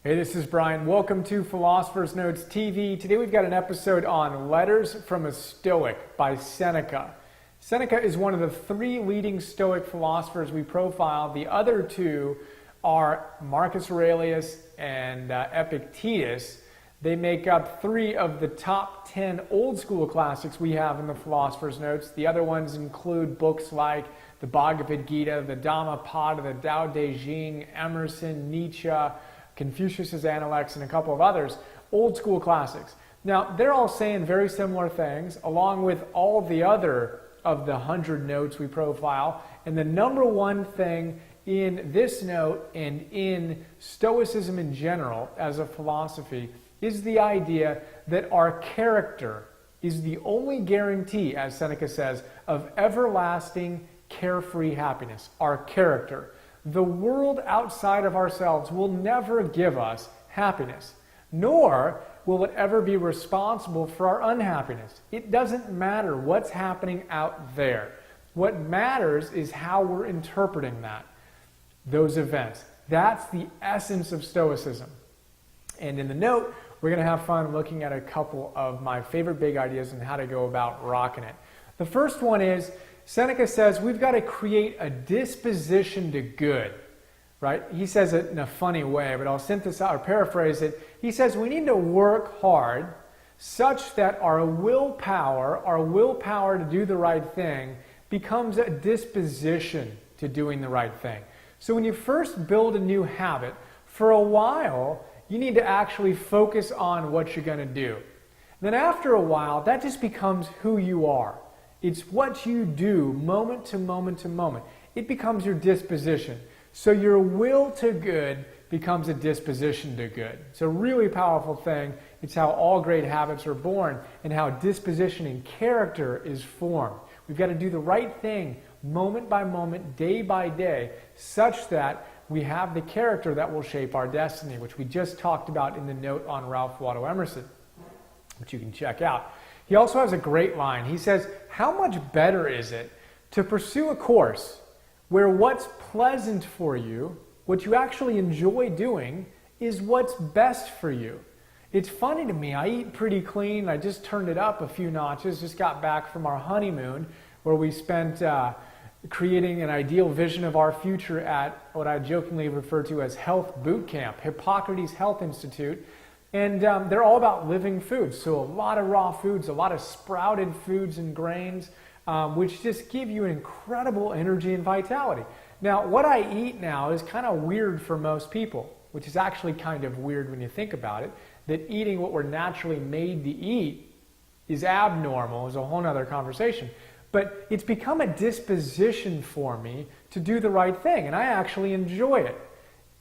Hey, this is Brian. Welcome to Philosopher's Notes TV. Today we've got an episode on Letters from a Stoic by Seneca. Seneca is one of the three leading Stoic philosophers we profile. The other two are Marcus Aurelius and Epictetus. They make up three of the top 10 old school classics we have in the Philosopher's Notes. The other ones include books like the Bhagavad Gita, the Dhammapada, the Tao Te Ching, Emerson, Nietzsche, Confucius's Analects, and a couple of others, old school classics. Now, they're all saying very similar things, along with all the other of the 100 notes we profile. And the number one thing in this note and in Stoicism in general as a philosophy is the idea that our character is the only guarantee, as Seneca says, of everlasting carefree happiness. Our character. The world outside of ourselves will never give us happiness, nor will it ever be responsible for our unhappiness. It doesn't matter what's happening out there. What matters is how we're interpreting those events. That's the essence of Stoicism. And in the note, we're going to have fun looking at a couple of my favorite big ideas on how to go about rocking it. The first one is, Seneca says we've got to create a disposition to good, right? He says it in a funny way, but I'll synthesize or paraphrase it. He says we need to work hard such that our willpower to do the right thing becomes a disposition to doing the right thing. So when you first build a new habit, for a while, you need to actually focus on what you're going to do. Then after a while, that just becomes who you are. It's what you do moment to moment to moment. It becomes your disposition. So your will to good becomes a disposition to good. It's a really powerful thing. It's how all great habits are born and how disposition and character is formed. We've got to do the right thing moment by moment, day by day, such that we have the character that will shape our destiny, which we just talked about in the note on Ralph Waldo Emerson, which you can check out. He also has a great line. He says, how much better is it to pursue a course where what's pleasant for you, what you actually enjoy doing, is what's best for you? It's funny to me. I eat pretty clean. I just turned it up a few notches. Just got back from our honeymoon where we spent creating an ideal vision of our future at what I jokingly refer to as Health Boot Camp, Hippocrates Health Institute. And they're all about living foods. So a lot of raw foods, a lot of sprouted foods and grains, which just give you incredible energy and vitality. Now, what I eat now is kind of weird for most people, which is actually kind of weird when you think about it, that eating what we're naturally made to eat is abnormal, is a whole other conversation. But it's become a disposition for me to do the right thing, and I actually enjoy it.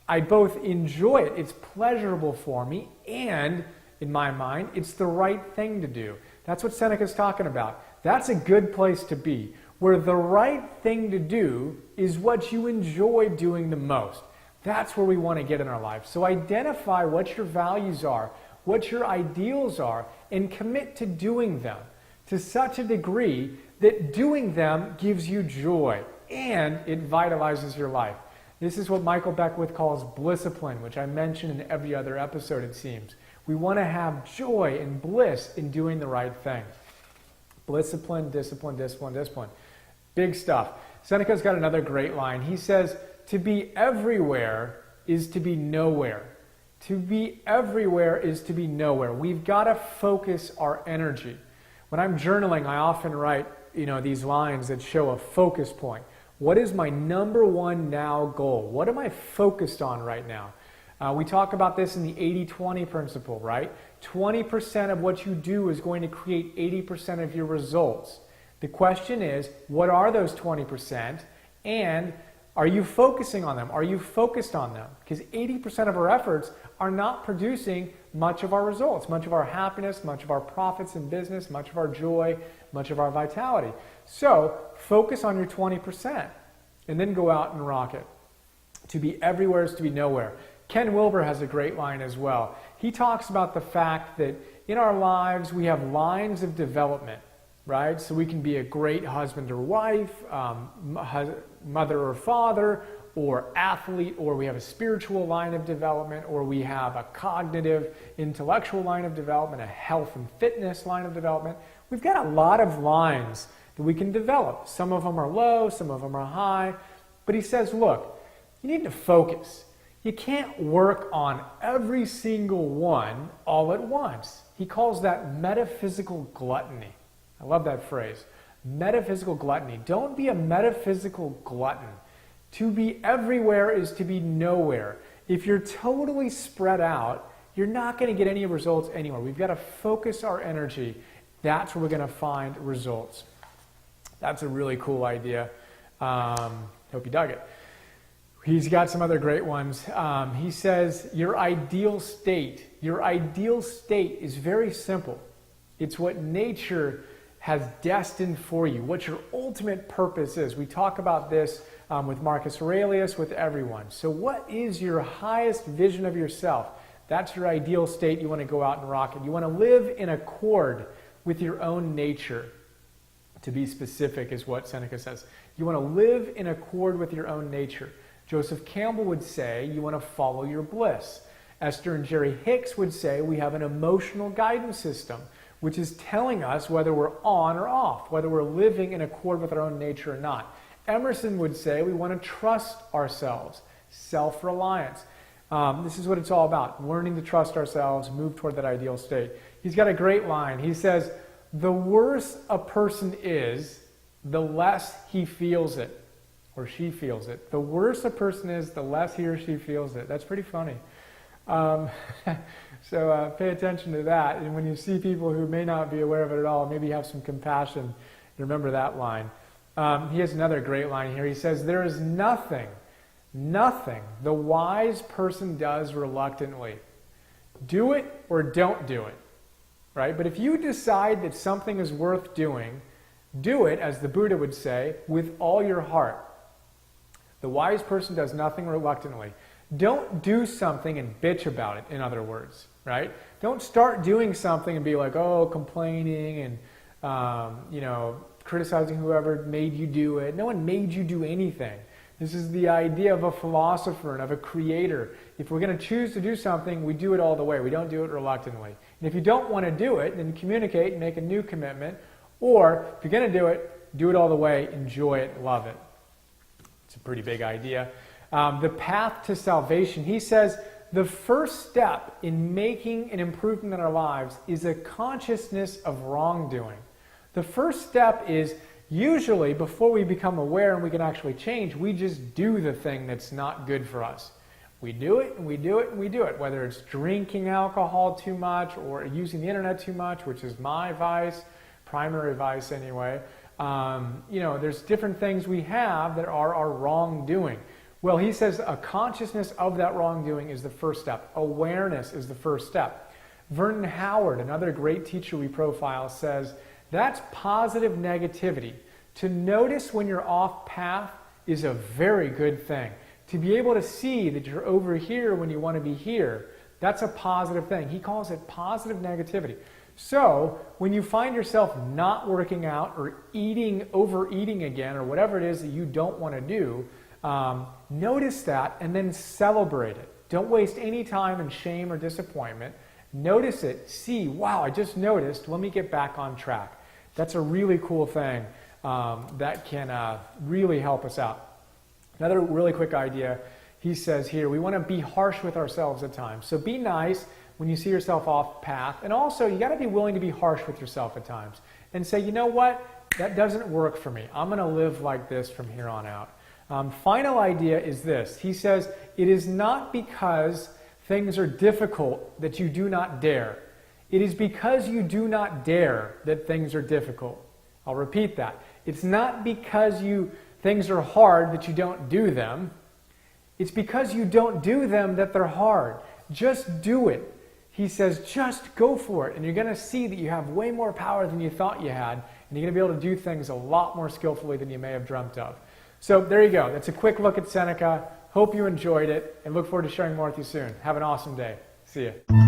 I both enjoy it, it's pleasurable for me, and in my mind, it's the right thing to do. That's what Seneca's talking about. That's a good place to be, where the right thing to do is what you enjoy doing the most. That's where we want to get in our life. So identify what your values are, what your ideals are, and commit to doing them to such a degree that doing them gives you joy and it vitalizes your life. This is what Michael Beckwith calls blisscipline, which I mention in every other episode, it seems. We want to have joy and bliss in doing the right thing. Blisscipline, discipline, discipline, discipline. Big stuff. Seneca's got another great line. He says, to be everywhere is to be nowhere. To be everywhere is to be nowhere. We've got to focus our energy. When I'm journaling, I often write, these lines that show a focus point. What is my number one now goal? What am I focused on right now? We talk about this in the 80-20 principle, right? 20% of what you do is going to create 80% of your results. The question is, what are those 20%? And are you focusing on them? Are you focused on them? Because 80% of our efforts are not producing much of our results, much of our happiness, much of our profits in business, much of our joy, much of our vitality. So focus on your 20% and then go out and rock it. To be everywhere is to be nowhere. Ken Wilber has a great line as well. He talks about the fact that in our lives we have lines of development, right? So we can be a great husband or wife, mother or father, or athlete, or we have a spiritual line of development, or we have a cognitive, intellectual line of development, a health and fitness line of development. We've got a lot of lines that we can develop. Some of them are low, some of them are high. But he says, look, you need to focus. You can't work on every single one all at once. He calls that metaphysical gluttony. I love that phrase. Metaphysical gluttony. Don't be a metaphysical glutton. To be everywhere is to be nowhere. If you're totally spread out, you're not going to get any results anywhere. We've got to focus our energy. That's where we're going to find results. That's a really cool idea. Hope you dug it. He's got some other great ones. He says, your ideal state is very simple. It's what nature has destined for you, what your ultimate purpose is. We talk about this with Marcus Aurelius, with everyone. So what is your highest vision of yourself? That's your ideal state. You want to go out and rock it. You want to live in accord with your own nature. To be specific is what Seneca says. You want to live in accord with your own nature. Joseph Campbell would say you want to follow your bliss. Esther and Jerry Hicks would say we have an emotional guidance system, which is telling us whether we're on or off, whether we're living in accord with our own nature or not. Emerson would say we want to trust ourselves, self-reliance. This is what it's all about, learning to trust ourselves, move toward that ideal state. He's got a great line. He says, the worse a person is, the less he feels it, or she feels it. The worse a person is, the less he or she feels it. That's pretty funny. So pay attention to that. And when you see people who may not be aware of it at all, maybe have some compassion. Remember that line. He has another great line here. He says, there is nothing the wise person does reluctantly. Do it or don't do it. Right? But if you decide that something is worth doing, do it, as the Buddha would say, with all your heart. The wise person does nothing reluctantly. Don't do something and bitch about it, in other words, right? Don't start doing something and be like, oh, complaining and, criticizing whoever made you do it. No one made you do anything. This is the idea of a philosopher and of a creator. If we're going to choose to do something, we do it all the way. We don't do it reluctantly. And if you don't want to do it, then communicate and make a new commitment. Or if you're going to do it all the way, enjoy it, love it. It's a pretty big idea. The path to salvation, he says, the first step in making an improvement in our lives is a consciousness of wrongdoing. The first step is usually before we become aware and we can actually change, we just do the thing that's not good for us. We do it and we do it and we do it, whether it's drinking alcohol too much or using the internet too much, which is my vice, primary vice anyway. There's different things we have that are our wrongdoing. Well, he says a consciousness of that wrongdoing is the first step. Awareness is the first step. Vernon Howard, another great teacher we profile, says that's positive negativity. To notice when you're off path is a very good thing. To be able to see that you're over here when you want to be here, that's a positive thing. He calls it positive negativity. So when you find yourself not working out or overeating again, or whatever it is that you don't want to do, notice that and then celebrate it. Don't waste any time in shame or disappointment. Notice it. See, wow, I just noticed. Let me get back on track. That's a really cool thing that can really help us out. Another really quick idea, he says here, we want to be harsh with ourselves at times. So be nice when you see yourself off path. And also, you got to be willing to be harsh with yourself at times and say, you know what? That doesn't work for me. I'm going to live like this from here on out. Final idea is this. He says, it is not because things are difficult that you do not dare. It is because you do not dare that things are difficult. I'll repeat that. It's not because things are hard that you don't do them. It's because you don't do them that they're hard. Just do it. He says, just go for it. And you're going to see that you have way more power than you thought you had. And you're going to be able to do things a lot more skillfully than you may have dreamt of. So there you go. That's a quick look at Seneca. Hope you enjoyed it and look forward to sharing more with you soon. Have an awesome day. See ya.